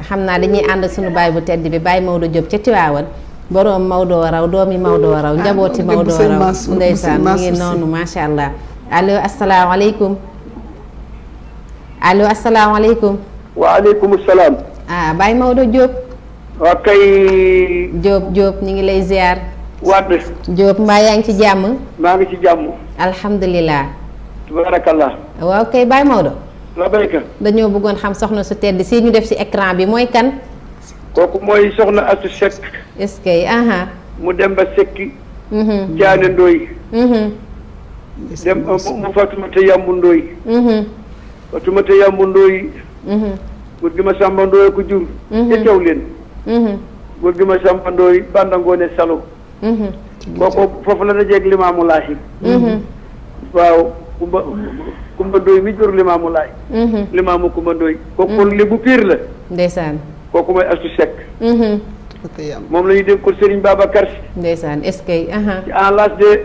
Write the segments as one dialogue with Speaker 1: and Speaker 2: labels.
Speaker 1: xam naa dañuy ànd suñu baay bu tedd bi Baye Maodo Diop ca Tiwaawan boroom Maodo raw doomi Maodo raw njabooti Maodo raw ndeysaan mu ngi noonu macha allah. allo asalaamaaleykum allo asalaamaaleykum.
Speaker 2: waaleykum salaam.
Speaker 1: Baye Maodo Diop.
Speaker 2: waa kay.
Speaker 1: Diop ñu ngi lay ziar.
Speaker 2: Wade.
Speaker 1: Diop mbaa yaa ngi ci jàmm.
Speaker 2: maa ngi ci jàmm.
Speaker 1: alhamdulilah.
Speaker 2: tabarakallah.
Speaker 1: waaw kay Baye Maodo.
Speaker 2: la béykat.
Speaker 1: dañoo bëggoon xam soxna su tedd si ñu def ci écran bi mooy kan.
Speaker 2: kooku mooy soxna Astu Sekk.
Speaker 1: est-ce que
Speaker 2: mu dem ba Sekki. Jaane Ndooy. dem mu Fatumata Yambu Ndooy. Fatumata Yambu Ndooy. góor gi ma Samba Ndooy ko jur. ca caw leen. góor gi ma Samba Ndooy Banda Ngoone Salo. kooku foofu la dajeeg Limaamu Laahi. waaw Kumba Ndooy mi jur Limaamu Laay. Limaamu Kumba Ndooy. kooku li bu piir la.
Speaker 1: ndeysaan.
Speaker 2: kooku mooy Astu Sekk. moom la ñuy dégg ko Serigne Babacar Si.
Speaker 1: ndeysaan est-ce que.
Speaker 2: ci en l'âge de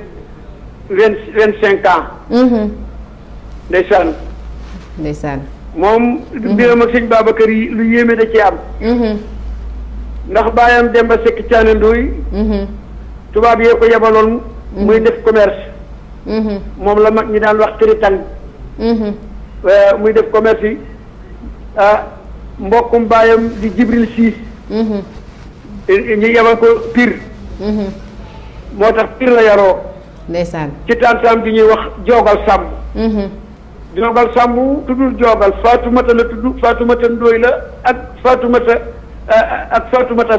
Speaker 2: 25 ans. ndeysaan.
Speaker 1: ndeysaan.
Speaker 2: moom. mbiram ak sëñ Babacar yi lu yéeme da cee am. ndax baayam Demba Sekk Caane Ndooy. tubaab yee ko yebaloon. muy def commerce. moom la mag ñi daan wax tëritang. muy def commerce yi mbokkum baayam di Jibril Siis. ñu yebal ko Pire. moo tax Pire la yaroo.
Speaker 1: ndeysaan.
Speaker 2: ci tantam bi ñuy wax Joogal Sàmb. Joogal Sàmb tuddul Joogal Faatumata la tudd Faatumata Ndooy la ak Faatumata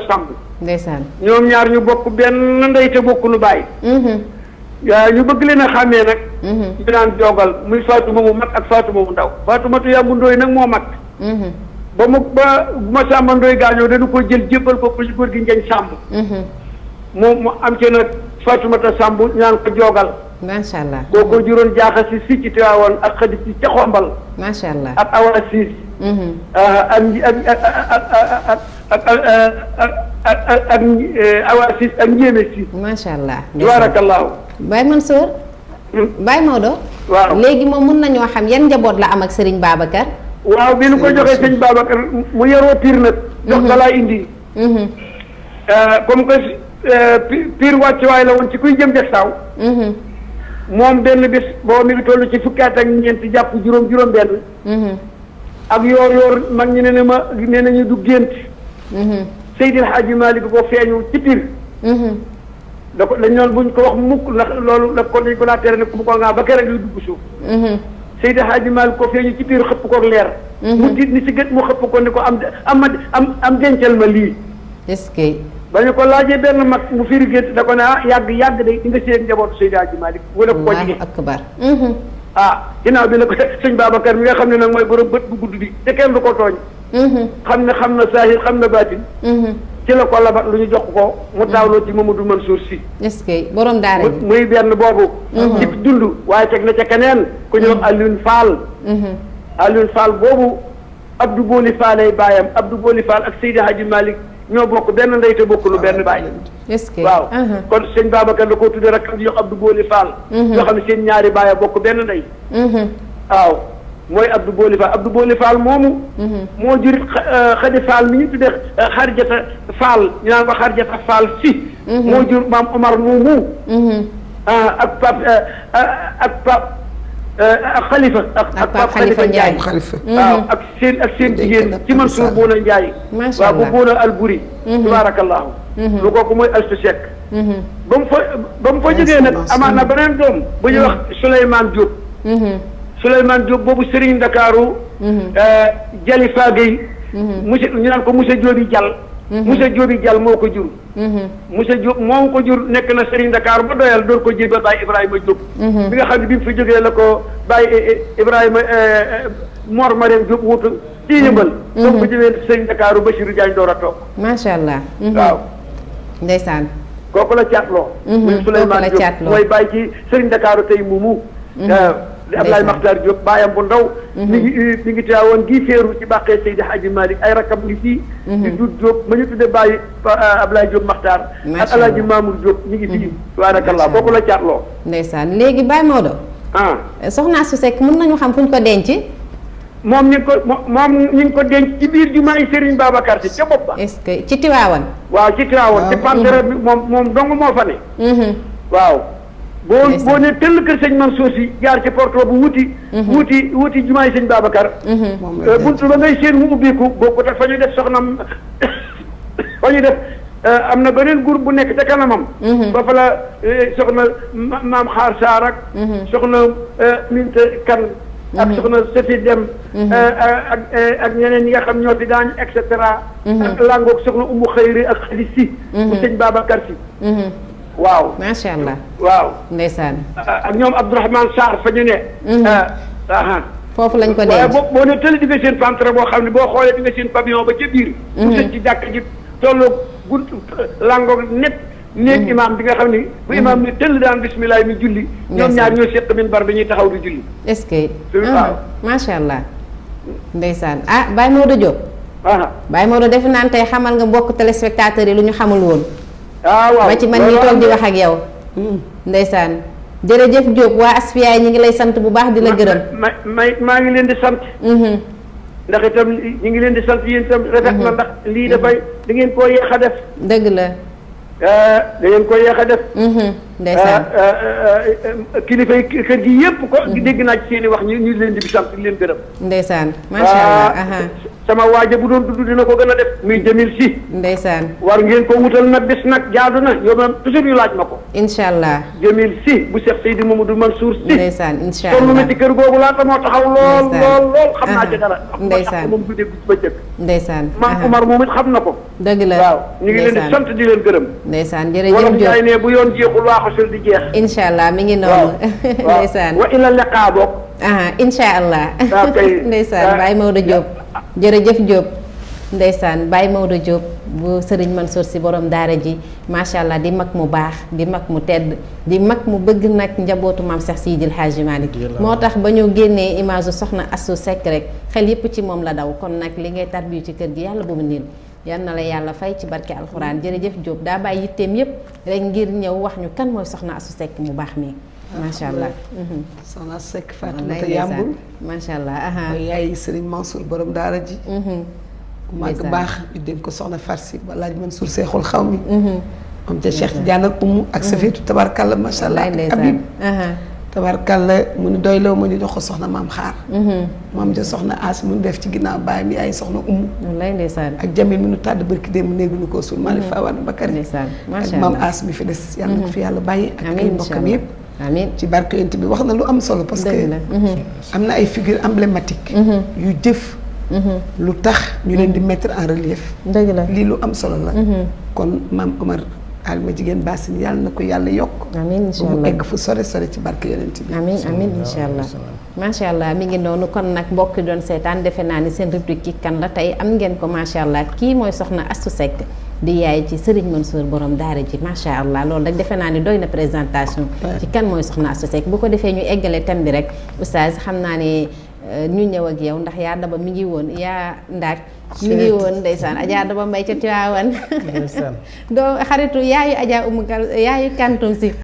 Speaker 2: Sàmb.
Speaker 1: ndeysaan.
Speaker 2: ñoom ñaar ñu bokk benn ndey te bokk nu bàyyi. ñu bëgg leen a xàmmee nag. ñu naan Joogal muy Faatuma mu mag ak Faatuma mu ndaw Faatumata Yambu Ndooy nag moo mag. ba ma Sàmba Ndooy gaañoo dañu ko jël jébbal ko ci góor gi Njañ Sàmb. moom mu am ci nag Faatumata Sàmb ñu naan ko Joogal.
Speaker 1: macha allah.
Speaker 2: kooku juróon jaaxa si si ci Tiwaawan ak xadi si ca Xombal.
Speaker 1: macha allah.
Speaker 2: ak Awa Siis. ak Awa Siis ak Njéeme Siis.
Speaker 1: macha allah.
Speaker 2: tabaarakallaahu.
Speaker 1: Baye Mansour. Baye Maodo.
Speaker 2: waaw
Speaker 1: léegi moom mun nañoo xam yan njaboot la am ak Serigne Babacar.
Speaker 2: waaw bi nu ko joxee sëñ Babacar mu yaroo Pire nag. jox ko laa indi. comme que Pire wàccuwaay la woon ci kuy jëm Jaksaaw. moom benn bis boo mi ngi toll ci fukki at ak ñeent jàpp juróom benn. ak yoor mag ñi ne nañu du gént. Seydil Hadji Malick ko feeñu ci Pire. da ko dañ noonu buñ ko wax mukk ndax loolu da ko dañ ko laa tere ne bu ko ngaa ba keroog yu dugg suuf. Seydil Hadji Malick ko feeñu ci Pire xëpp koog leer. mu diit ni si gët mu xëpp ko ni ko am dencal ma lii.
Speaker 1: est-ce que.
Speaker 2: ba ñu ko laajee benn mag mu firi gént da ko ne yàgg day di nga séen njabootu Seydil Hadji Malick wala ko jigéen
Speaker 1: akbar.
Speaker 2: ginnaaw bi la ko sëñ Babacar mi nga xam ne nag mooy borom bët bu gudd bi te kenn du ko tooñ. xam na saahir xam na baatin. ci la ko labat lu ñu jox ko mu taawloo ci Mamadou Mansour Sy.
Speaker 1: est-ce que borom daara ji
Speaker 2: muy benn boobu. ci dund waaye teg na ca keneen ku ñuy wax Alioune Fall. Alioune Fall boobu Abdou Boli Fallay baayam Abdou Boli Fall ak Seydi Hadji Malick ñoo bokk benn ndey te bokk lu benn baay.
Speaker 1: est-ce que
Speaker 2: waaw kon sëñ Babacar da koo tuddee rakkam di jox Abdou Boli Fall. yoo xam ne seen ñaari baay bokk benn ndey. waaw mooy Abdou Boli Fall moomu. moo jur Xadi Fall mi ñu tuddee Xarjata Fall ñu naan ko Xarjata Fall si. moo jur maam Omar moomu. ak Pape Khalifa. ak Pape Khalifa Ndiaye. waaw ak seen jigéen ci Mansour Bouna Ndiaye.
Speaker 1: macha allah
Speaker 2: waaw bu Bouna Alburi. tabaarakallaahu. lu kooku mooy Astu Sekk. ba mu fa jógee nag amaat na beneen doom bu ñuy wax Souleymane Diop. Souleymane Diop boobu Serigne Ndakaaru. Jalifa Gueye. monsieur ñu naan ko monsieur Diobi Diall. monsieur Diobi Diall moo ko jur. monsieur Diop moo ko jur nekk na Serigne Ndakaaru ba doyal door ko jébal Baye Ibrahima Diop. bi nga xam ne bi mu fi jógee la ko Baye Ibrahima Mor Mariam Diop wutu ci yëmbal. donc bu jëwee Serigne Ndakaaru Bachirou Diagne door a toog.
Speaker 1: macha allah.
Speaker 2: waaw.
Speaker 1: ndeysaan.
Speaker 2: kooku la caatloo. muy Souleymane Diop mooy bàyyi ci Serigne Ndakaaru tey muumu. di Ablaye Makhtar Diop baayam bu ndaw. mi ngi teewoon gii féeru ci bàqee Seydi Hadji Malick ay rakam ngi fii. di Dut Diop ma ñu tuddee Baye Ablaye Diop Makhtar. ak El Hadj Mamour Diop ñu ngi fii. tabarakallah kooku la caatloo.
Speaker 1: ndeysaan léegi Baye Maodo. soxna Astu Sekk mën nañu xam fu ñu ko denc.
Speaker 2: moom ñu ngi ko denc ci biir jumaay Serigne Babacar Sy ca bopp ba.
Speaker 1: est-ce que ci Tiwaawan.
Speaker 2: waaw ci Tiwaawan ci pantere bi moom dong moo fa ne. waaw boo ne tëll kër sëñ Mansour Sy jaar ci porto bu wuti jumaay sëñ Babacar. buntu ba ngay seen mu ubbiku boobu tax fa ñu def soxnam fa ñu def am na beneen groupe bu nekk ca kanamam. ba fa la soxna maam Xaar Saar ak. soxna Minta Kan. ak soxna Sëti Dem. ak ñeneen ñi nga xam ñoo fi daañu et cetera. ak langoog soxna Umu Xëyri ak Xadi Si. bu sëñ Babacar Sy. waaw
Speaker 1: macha allah.
Speaker 2: waaw
Speaker 1: ndeysaan.
Speaker 2: ak ñoom Abdourahmane Sarr fa ñu ne.
Speaker 1: foofu lañ ko denc
Speaker 2: waaye boo ne tële di nga seen pantre boo xam ne boo xoolee di nga seen pavillon ba ca biir. bu sëñ ci jàkk ji tolloog gunt langoog net. néeg imaam bi nga xam ni. bu imaam ni tëll daan bisimilah mi julli. ñoom ñaar ñoo seq minbar bi ñuy taxaw di julli.
Speaker 1: est-ce que.
Speaker 2: waaw
Speaker 1: macha allah. ndeysaan Baye Maodo Diop. Baye Maodo defe naan tey xamal nga mbokk téléspectateurs yi lu ñu xamul woon.
Speaker 2: waaw
Speaker 1: ba ci man mii toog di wax ak yow. ndeysaan jërëjëf Diop waa Asfiyahi ñi ngi lay sant bu baax di la gërëm.
Speaker 2: maa ngi leen di sant. ndax itam ñu ngi leen di sant yéen itam rafet na ndax lii dafay da ngeen koo yéex a def.
Speaker 1: dëgg la.
Speaker 2: da ngeen ko yéex a def.
Speaker 1: ndeysaan
Speaker 2: kilifa yi kër gi yëpp ko dégg naa ci seen i wax ñu leen di sant di leen gërëm.
Speaker 1: ndeysaan macha allah.
Speaker 2: sama waaja bu doon dudd dina ko gën a def muy Jamil Si.
Speaker 1: ndeysaan
Speaker 2: war ngeen ko wutal nag bés nag jaadu na yow même toujours ñu laaj ma ko.
Speaker 1: incha allah
Speaker 2: Jamil Si bu Cheikh Seydi Mamadou Mansour Si.
Speaker 1: ndeysaan incha allah
Speaker 2: toll na ci kër googu laata moo taxaw lool xam naa ci dara.
Speaker 1: ndeysaan
Speaker 2: moom du dégg ba jëkk.
Speaker 1: ndeysaan
Speaker 2: maam Umar moom it xam na ko.
Speaker 1: dëgg la
Speaker 2: waaw ñu ngi leen di sant di leen gërëm.
Speaker 1: ndeysaan jërëjëf
Speaker 2: wolof
Speaker 1: Diop
Speaker 2: jaay ne bu yoon jeexul waaxasul di jeex.
Speaker 1: incha allah mi ngi noonu. ndeysaan
Speaker 2: wa ila liqaa boog.
Speaker 1: incha allah.
Speaker 2: waaw kay
Speaker 1: ndeysaan Baye Maodo Diop jërëjëf Diop. ndeysaan Baye Maodo Diop bu Serigne Mansour Sy borom daara ji macha allah di mag mu baax di mag mu tedd di mag mu bëgg nag njabootu maam Cheikh Sidil Hadji Malick moo tax ba ñu génnee image u soxna Astou Seck rek xel yépp ci moom la daw kon nag li ngay tarbiyu ci kër gi yàlla bu mu niin yal na la yàlla fay ci barke alxuraan jërëjëf Diop daa bàyyi yitteem yépp rek ngir ñëw wax ñu kan mooy soxna Astou Seck mu baax mi macha allah.
Speaker 3: soxna Seck Fatimata Yambul
Speaker 1: macha allah.
Speaker 3: mooy yaay Serigne Mansour borom daara ji. mag baax ñu dénk ko soxna Farsi ba laaj Mansour seexul xaw mi. moom ca Cheikh Tidiane ak Umu ak Safeetu tabarkalla macha allah ak Habib. tabarkalla mu ni doyloo mu ni jox ko soxna maam xaar. moom ja soxna As mu def ci ginnaaw baay mi ay soxna Umu.
Speaker 1: wallaay ndeysaan
Speaker 3: ak Jamil mi nu tàdd barki démb néeguñu ko suul Malick Fawad Bakary.
Speaker 1: ndeysaan macha
Speaker 3: allah ak maam As mi fi des. yàlla na ko fi yàlla bàyyi. ak ay mbokkam yëpp.
Speaker 1: amiin
Speaker 3: ci barke yonent bi wax na lu am solo. parce que am na ay figures emblématiques. yu jëf. lu tax ñu leen di mettre en relief.
Speaker 1: dëgg la
Speaker 3: lii lu am solo la. kon maam Omar Alima jigéen Bassine yàlla na ko yàlla yokk.
Speaker 1: amiin incha allah
Speaker 3: mu egg fu sore sore ci barke yonent bi.
Speaker 1: amiin amiin incha allah macha allah mi ngi noonu kon nag mbokk doon seetaan defe naa ni seen rubrique ki kan la tey am ngeen ko macha allah kii mooy soxna Astou Seck di yaay ci Serigne Mansour borom daara ji macha allah loolu rek defe naa ni doy na présentation. ci kan mooy soxna Astou Seck bu ko defee ñu eggale thème bi rek oustaz xam naa ne. ñu ñëw ak yow ndax yaa daba mi ngi woon yaa ndaak mi ngi woon ndeysaan Adja Daba Mbay ca Tiwaawan doo xaritu yaayu Adja Umu yaayu kantum si